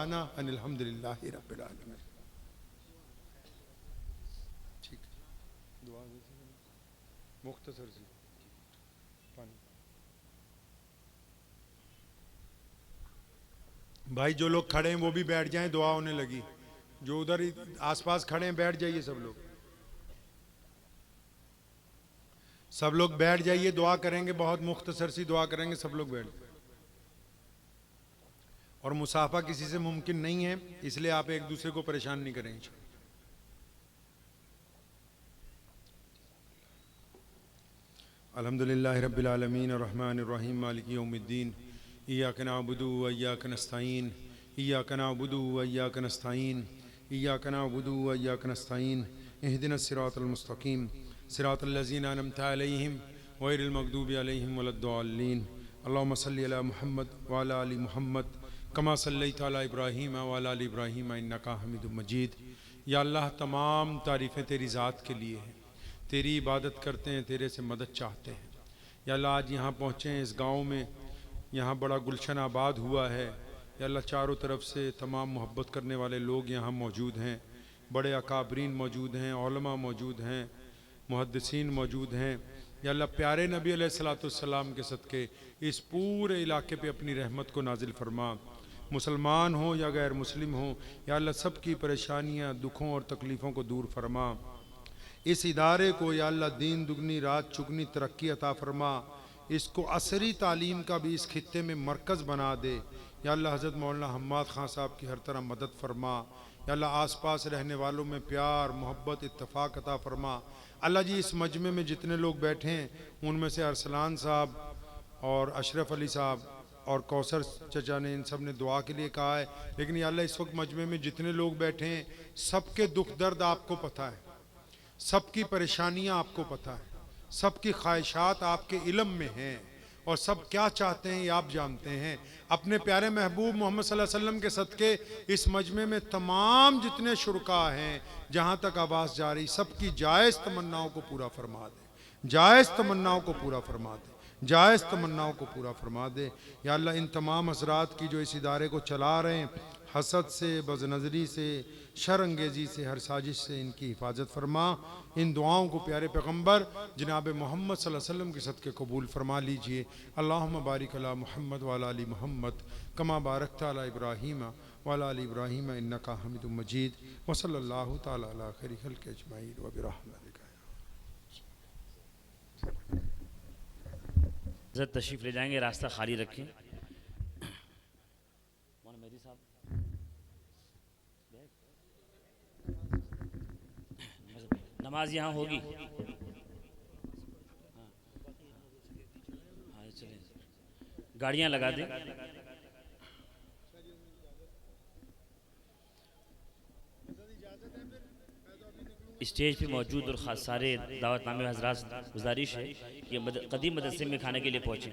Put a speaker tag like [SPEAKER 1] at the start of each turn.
[SPEAKER 1] دعوانا ان الحمدللہ رب العالمین. ٹھیک ہے، دعا مختصر سی پانی. بھائی جو لوگ کھڑے ہیں وہ بھی بیٹھ جائیں، دعا ہونے لگی. جو ادھر آس پاس کھڑے ہیں بیٹھ جائیے، سب لوگ بیٹھ جائیے. دعا کریں گے، بہت مختصر سی دعا کریں گے. سب لوگ بیٹھ جائیں. اور مصافحہ کسی سے ممکن نہیں ہے، اس لیے آپ ایک دوسرے کو پریشان نہیں کریں گے. الحمدللہ رب العالمین الرحمن الرحیم مالک یوم الدین ایاک نعبد و ایاک نستعین ایاک نعبد و ایاک نستعین ایاک نعبد و ایاک نستعین اہدنا الصراط المستقیم صراط الذین انعمت علیہم غیر المغضوب علیہم ولا الضالین. اللہم صلی علی محمد وعلی آل محمد کما صلیت علی ابراہیم وعلی آل ابراہیم انک حمید مجید. یا اللہ تمام تعریفیں تیری ذات کے لیے ہیں، تیری عبادت کرتے ہیں، تیرے سے مدد چاہتے ہیں. یا اللہ آج یہاں پہنچے ہیں اس گاؤں میں، یہاں بڑا گلشن آباد ہوا ہے. یا اللہ چاروں طرف سے تمام محبت کرنے والے لوگ یہاں موجود ہیں، بڑے اکابرین موجود ہیں، علماء موجود ہیں، محدثین موجود ہیں. یا اللہ پیارے نبی علیہ السلام کے صدقے اس پورے علاقے پہ اپنی رحمت کو نازل فرما. مسلمان ہوں یا غیر مسلم ہوں، یا اللہ سب کی پریشانیاں، دکھوں اور تکلیفوں کو دور فرما. اس ادارے کو یا اللہ دین دگنی رات چگنی ترقی عطا فرما. اس کو عصری تعلیم کا بھی اس خطے میں مرکز بنا دے. یا اللہ حضرت مولانا حماد خان صاحب کی ہر طرح مدد فرما. یا اللہ آس پاس رہنے والوں میں پیار محبت اتفاق عطا فرما. اللہ جی اس مجمع میں جتنے لوگ بیٹھے ہیں ان میں سے ارسلان صاحب اور اشرف علی صاحب اور کوثر چچا نے، ان سب نے دعا کے لیے کہا ہے. لیکن یا اللہ اس وقت مجمع میں جتنے لوگ بیٹھے ہیں سب کے دکھ درد آپ کو پتہ ہے، سب کی پریشانیاں آپ کو پتہ ہے، سب کی خواہشات آپ کے علم میں ہیں، اور سب کیا چاہتے ہیں یہ آپ جانتے ہیں. اپنے پیارے محبوب محمد صلی اللہ علیہ وسلم کے صدقے اس مجمع میں تمام جتنے شرکاء ہیں جہاں تک آواز جاری، سب کی جائز تمناؤں کو پورا فرما دے، جائز تمناؤں کو پورا فرما دے، جائز تمناؤں کو پورا فرما دے. یا اللہ ان تمام حضرات کی جو اس ادارے کو چلا رہے ہیں، حسد سے، بد نظری سے، شر انگیزی سے، ہر سازش سے ان کی حفاظت فرما. ان دعاؤں کو پیارے پیغمبر جناب محمد صلی اللہ علیہ وسلم کے صدقے قبول فرما لیجئے. اللہم بارک علی محمد وعلی آل محمد کما بارکت علی ابراہیم وعلی آل ابراہیم انک حمید مجید. وصلی اللہ تعالی علی خیر خلق اجمعین وبرحمتک.
[SPEAKER 2] حضرت تشریف لے جائیں گے، راستہ خالی رکھیں. نماز یہاں ہوگی. گاڑیاں لگا دیں. اسٹیج پہ موجود اور خاص سارے دعوت نامے حضرات گزارش ہے کہ قدیم مدرسے میں کھانے کے لیے پہنچیں.